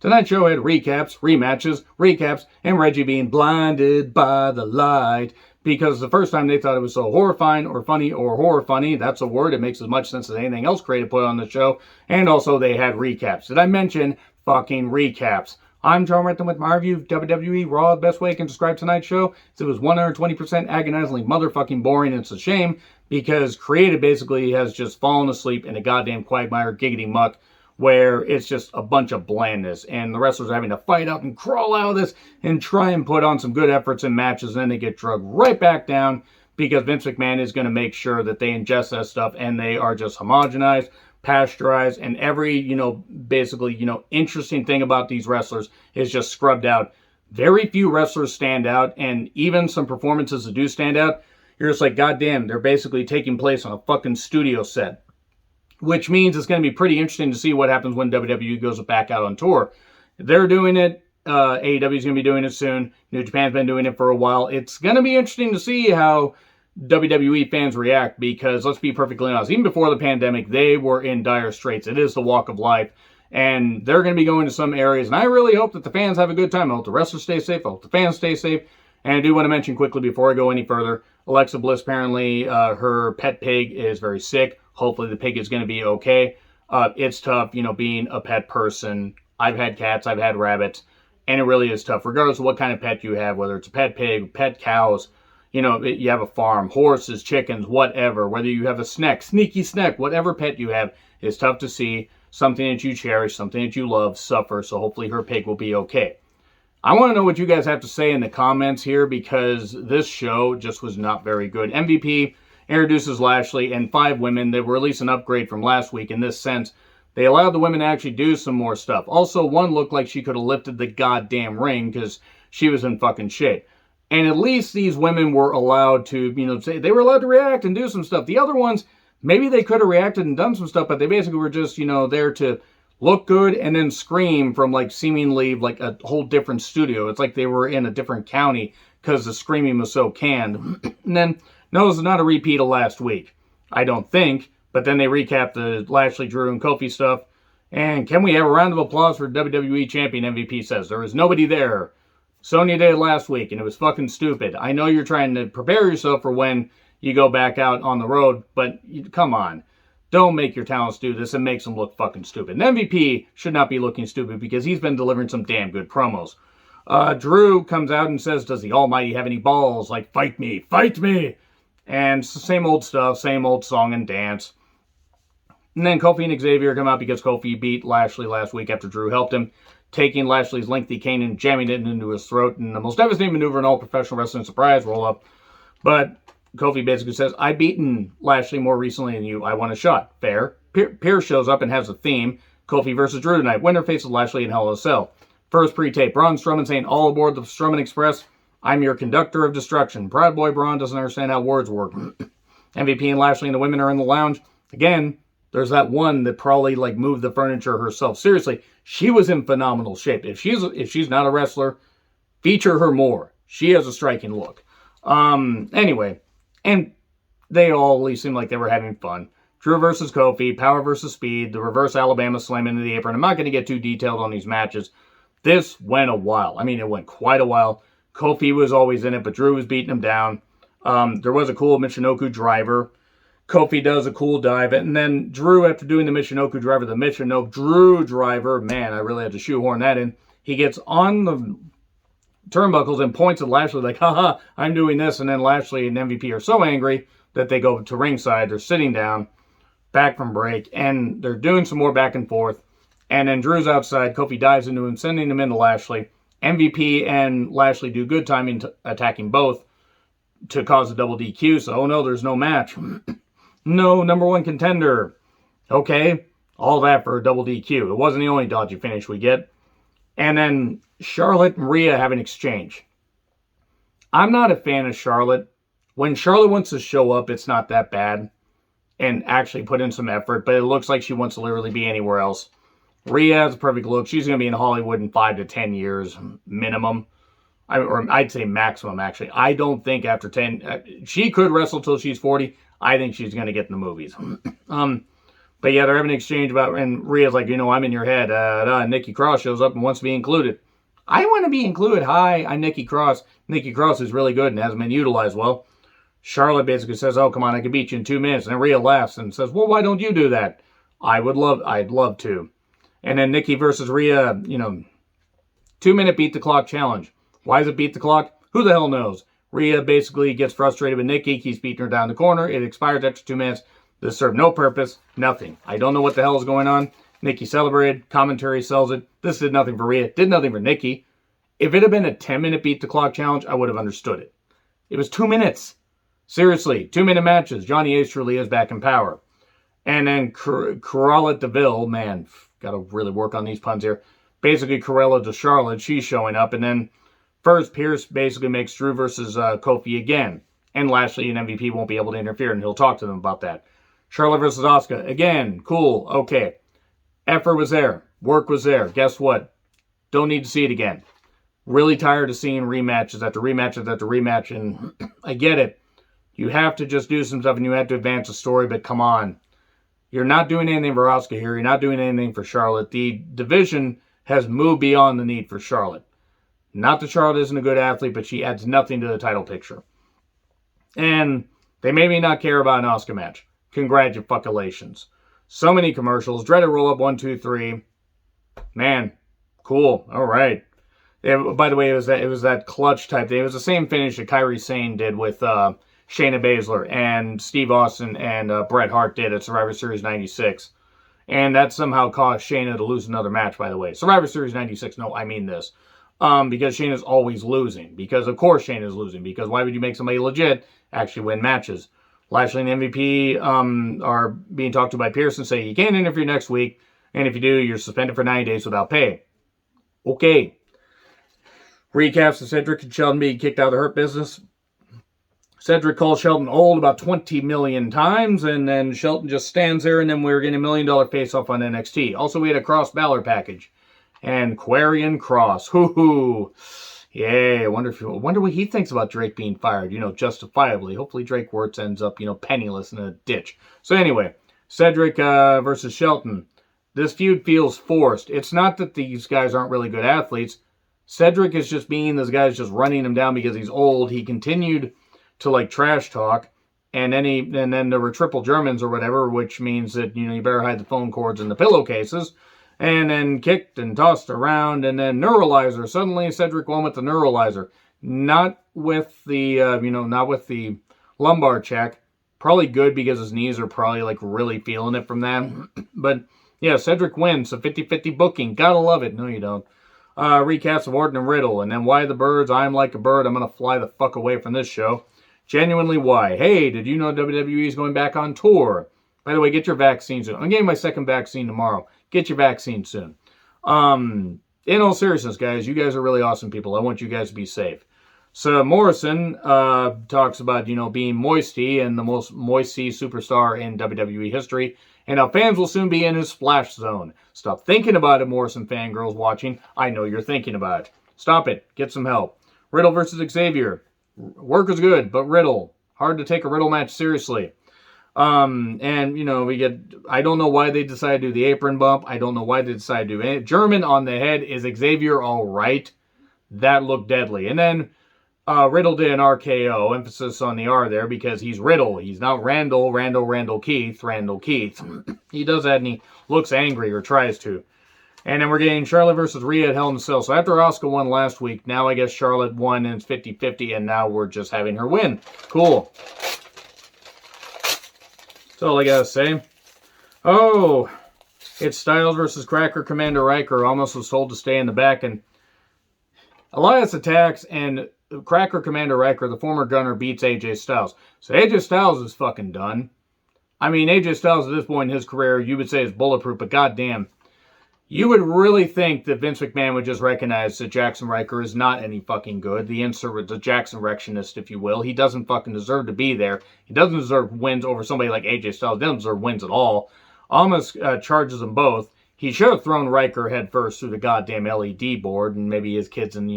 Tonight's show had recaps, rematches, recaps, and Reggie being blinded by the light. Because the first time they thought it was so horrifying or funny or horror funny. That's a word. It makes as much sense as anything else created put on the show. And also they had recaps. Did I mention fucking recaps? I'm John Renton with my review of WWE Raw. The best way I can describe tonight's show is it was 120% agonizingly motherfucking boring. And it's a shame because creative basically has just fallen asleep in a goddamn quagmire giggity muck where it's just a bunch of blandness and the wrestlers are having to fight out and crawl out of this and try and put on some good efforts in matches, and then they get drugged right back down because Vince McMahon is going to make sure that they ingest that stuff and they are just homogenized, pasteurized, and every, basically, interesting thing about these wrestlers is just scrubbed out. Very few wrestlers stand out, and even some performances that do stand out, you're just like, goddamn, they're basically taking place on a fucking studio set. Which means it's going to be pretty interesting to see what happens when WWE goes back out on tour. They're doing it. AEW is going to be doing it soon. New Japan's been doing it for a while. It's going to be interesting to see how WWE fans react because, let's be perfectly honest, even before the pandemic, they were in dire straits. It is the walk of life. And they're going to be going to some areas. And I really hope that the fans have a good time. I hope the wrestlers stay safe. I hope the fans stay safe. And I do want to mention quickly before I go any further, Alexa Bliss, apparently her pet pig is very sick. Hopefully the pig is going to be okay. It's tough, being a pet person. I've had cats, I've had rabbits, and it really is tough. Regardless of what kind of pet you have, whether it's a pet pig, pet cows, you have a farm, horses, chickens, whatever. Whether you have a sneaky snack, whatever pet you have, it's tough to see something that you cherish, something that you love, suffer. So hopefully her pig will be okay. I want to know what you guys have to say in the comments here because this show just was not very good. MVP introduces Lashley and 5 women. They released an upgrade from last week in this sense. They allowed the women to actually do some more stuff. Also, one looked like she could have lifted the goddamn ring because she was in fucking shape. And at least these women were allowed to, say they were allowed to react and do some stuff. The other ones, maybe they could have reacted and done some stuff, but they basically were just, there to look good and then scream from seemingly a whole different studio. It's like they were in a different county because the screaming was so canned. And then, no, this is not a repeat of last week. I don't think. But then they recap the Lashley, Drew, and Kofi stuff. And can we have a round of applause for WWE Champion, MVP says. There was nobody there. Sonya did it last week, and it was fucking stupid. I know you're trying to prepare yourself for when you go back out on the road, but come on. Don't make your talents do this. It makes them look fucking stupid. And MVP should not be looking stupid because he's been delivering some damn good promos. Drew comes out and says, does the Almighty have any balls? Fight me, fight me. And it's the same old stuff, same old song and dance. And then Kofi and Xavier come out because Kofi beat Lashley last week after Drew helped him, taking Lashley's lengthy cane and jamming it into his throat in the most devastating maneuver in all professional wrestling, surprise roll-up. But Kofi basically says, I've beaten Lashley more recently than you. I want a shot. Fair. Pierce shows up and has a theme. Kofi versus Drew tonight. Winner faces Lashley in Hell in a Cell. First pre-tape. Braun Strowman saying, all aboard the Strowman Express. I'm your conductor of destruction. Proud Boy Braun doesn't understand how words work. MVP and Lashley and the women are in the lounge. Again, there's that one that probably moved the furniture herself. Seriously, she was in phenomenal shape. If she's not a wrestler, feature her more. She has a striking look. Anyway, and they all at least seemed like they were having fun. Drew versus Kofi, power versus speed, the reverse Alabama slam into the apron. I'm not going to get too detailed on these matches. This went a while. I mean, it went quite a while. Kofi was always in it, but Drew was beating him down. There was a cool Michinoku driver. Kofi does a cool dive. And then Drew, after doing the Michinoku driver, the Drew driver, man, I really had to shoehorn that in. He gets on the turnbuckles and points at Lashley haha, I'm doing this. And then Lashley and MVP are so angry that they go to ringside. They're sitting down, back from break, and they're doing some more back and forth. And then Drew's outside. Kofi dives into him, sending him into Lashley. MVP and Lashley do good timing attacking both to cause a double DQ. So, oh no, there's no match. No number one contender. Okay, all that for a double DQ. It wasn't the only dodgy finish we get. And then Charlotte and Rhea have an exchange. I'm not a fan of Charlotte. When Charlotte wants to show up, it's not that bad and actually put in some effort, but it looks like she wants to literally be anywhere else. Rhea has a perfect look. She's going to be in Hollywood in 5 to 10 years minimum. Or I'd say maximum, actually. I don't think after 10... she could wrestle till she's 40. I think she's going to get in the movies. But yeah, they're having an exchange about, and Rhea's like, I'm in your head. Nikki Cross shows up and wants to be included. I want to be included. Hi, I'm Nikki Cross. Nikki Cross is really good and hasn't been utilized well. Charlotte basically says, oh, come on, I can beat you in 2 minutes. And then Rhea laughs and says, well, why don't you do that? I'd love to. And then Nikki versus Rhea, 2-minute beat the clock challenge. Why is it beat the clock? Who the hell knows? Rhea basically gets frustrated with Nikki, keeps beating her down the corner. It expires after 2 minutes. This served no purpose, nothing. I don't know what the hell is going on. Nikki celebrated, commentary sells it. This did nothing for Rhea, did nothing for Nikki. If it had been a 10-minute beat the clock challenge, I would have understood it. It was 2 minutes. Seriously, 2-minute matches. Johnny Ace truly is back in power. And then Cruella DeVille, man, got to really work on these puns here. Basically, Cruella de Charlotte, she's showing up. And then first, Pierce basically makes Drew versus Kofi again. And Lashley and MVP won't be able to interfere, and he'll talk to them about that. Charlotte versus Asuka, again, cool, okay. Effort was there. Work was there. Guess what? Don't need to see it again. Really tired of seeing rematches after rematches after rematch, and I get it. You have to just do some stuff, and you have to advance the story, but come on. You're not doing anything for Asuka here. You're not doing anything for Charlotte. The division has moved beyond the need for Charlotte. Not that Charlotte isn't a good athlete, but she adds nothing to the title picture. And they made me not care about an Asuka match. Congratulations. So many commercials. Dreaded roll up 1, 2, 3. Man, cool. All right. By the way, it was that clutch type thing. It was the same finish that Kairi Sane did with Shayna Baszler and Steve Austin and Bret Hart did at Survivor Series 96. And that somehow caused Shayna to lose another match, by the way. Survivor Series 96, no, I mean this. Because Shayna's always losing. Because, of course, Shayna's losing. Because why would you make somebody legit actually win matches? Lashley and MVP are being talked to by Pierce and say, you can't interfere next week. And if you do, you're suspended for 90 days without pay. Okay. Recaps of Cedric and Shelton being kicked out of the Hurt Business. Cedric calls Shelton old about 20 million times, and then Shelton just stands there, and then we're getting $1 million face-off on NXT. Also, we had a Cross Balor package. And Quarian Cross. Hoo-hoo. Yeah, I wonder what he thinks about Drake being fired, justifiably. Hopefully Drake Wirtz ends up, penniless in a ditch. So anyway, Cedric versus Shelton. This feud feels forced. It's not that these guys aren't really good athletes. Cedric is just being this guy's just running him down because he's old. He continued to trash talk, and then there were triple Germans or whatever, which means that you better hide the phone cords in the pillowcases. And then kicked and tossed around, and then neuralizer. Suddenly, Cedric won with the neuralizer, not with the not with the lumbar check. Probably good because his knees are probably really feeling it from that. But yeah, Cedric wins. So 50-50 booking, gotta love it. No, you don't. Recaps of Orton and Riddle, and then why the birds? I'm like a bird. I'm gonna fly the fuck away from this show. Genuinely, why? Hey, did you know WWE is going back on tour? By the way, get your vaccine soon. I'm getting my second vaccine tomorrow. Get your vaccine soon. In all seriousness, guys, you guys are really awesome people. I want you guys to be safe. So Morrison talks about, being Moisty and the most moisty superstar in WWE history, and how fans will soon be in his splash zone. Stop thinking about it, Morrison fangirls watching. I know you're thinking about it. Stop it. Get some help. Riddle versus Xavier. Work is good, but Riddle. Hard to take a Riddle match seriously. We get, I don't know why they decided to do the apron bump. I don't know why they decided to do it. German on the head. Is Xavier all right? That looked deadly. And then Riddle did an RKO. Emphasis on the R there because he's Riddle. He's not Randall Keith. He does that and he looks angry or tries to. And then we're getting Charlotte versus Rhea at Hell in a Cell. So after Asuka won last week, now I guess Charlotte won and it's 50-50 and now we're just having her win. Cool. That's all I gotta say. Oh, it's Styles versus Cracker Commander Riker. Omos was told to stay in the back, and Elias attacks, and Cracker Commander Riker, the former gunner, beats AJ Styles. So AJ Styles is fucking done. I mean, AJ Styles at this point in his career, you would say is bulletproof, but goddamn, you would really think that Vince McMahon would just recognize that Jackson Riker is not any fucking good. The Jackson Rectionist, if you will. He doesn't fucking deserve to be there. He doesn't deserve wins over somebody like AJ Styles. He doesn't deserve wins at all. Almost charges them both. He should have thrown Riker head first through the goddamn LED board, and maybe his kids and,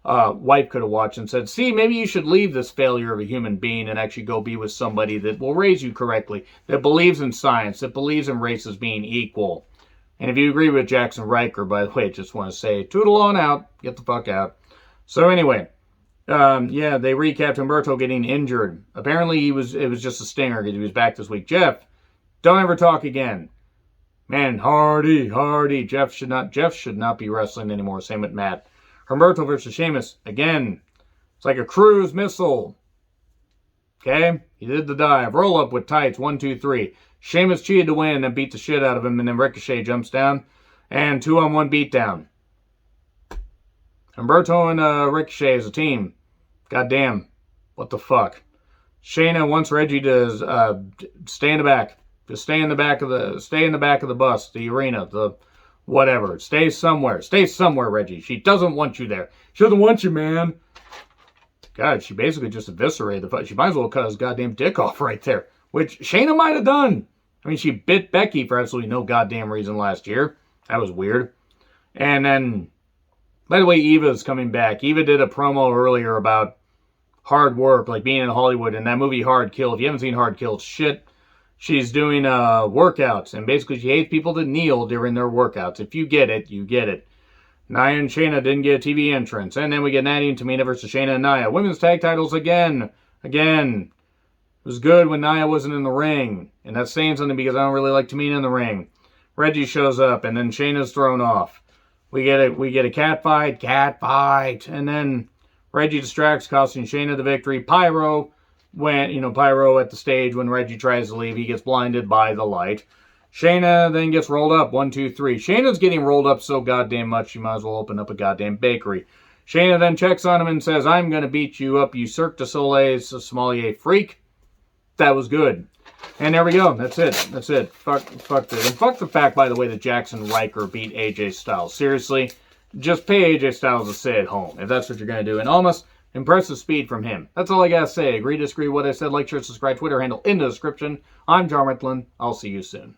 wife could have watched and said, see, maybe you should leave this failure of a human being and actually go be with somebody that will raise you correctly, that believes in science, that believes in races being equal. And if you agree with Jackson Riker, by the way, just want to say, toodle on out, get the fuck out. So anyway, yeah, they recapped Humberto getting injured. Apparently it was just a stinger because he was back this week. Jeff, don't ever talk again. Man, Hardy. Jeff should not be wrestling anymore. Same with Matt. Humberto versus Sheamus. Again, it's like a cruise missile. Okay? He did the dive. Roll up with tights. 1, 2, 3. Sheamus cheated to win and beat the shit out of him, and then Ricochet jumps down. And 2-on-1 beatdown. Humberto and Ricochet as a team. Goddamn. What the fuck? Shayna wants Reggie to stay in the back. Just stay in the back of the bus, the arena, the whatever. Stay somewhere. Stay somewhere, Reggie. She doesn't want you there. She doesn't want you, man. God, she basically just eviscerated the fight. She might as well cut his goddamn dick off right there. Which Shayna might have done. I mean, she bit Becky for absolutely no goddamn reason last year. That was weird. And then, by the way, Eva's coming back. Eva did a promo earlier about hard work, like being in Hollywood. And that movie Hard Kill, if you haven't seen Hard Kill, it's shit. She's doing workouts, and basically she hates people that kneel during their workouts. If you get it, you get it. Nia and Shayna didn't get a TV entrance. And then we get Natty and Tamina versus Shayna and Nia. Women's tag titles again. It was good when Nia wasn't in the ring. And that's saying something because I don't really like Tamina in the ring. Reggie shows up, and then Shayna's thrown off. We get a cat fight. And then Reggie distracts, costing Shayna the victory. Pyro at the stage when Reggie tries to leave, he gets blinded by the light. Shayna then gets rolled up. 1, 2, 3. Shayna's getting rolled up so goddamn much, she might as well open up a goddamn bakery. Shayna then checks on him and says, I'm going to beat you up, you Cirque du Soleil sommelier freak. That was good. And there we go. That's it. Fuck this. And fuck the fact, by the way, that Jackson Riker beat AJ Styles. Seriously, just pay AJ Styles to stay at home, if that's what you're going to do. And almost impressive speed from him. That's all I gotta say. Agree, disagree with what I said. Like, share, subscribe, Twitter handle in the description. I'm John Ritlin. I'll see you soon.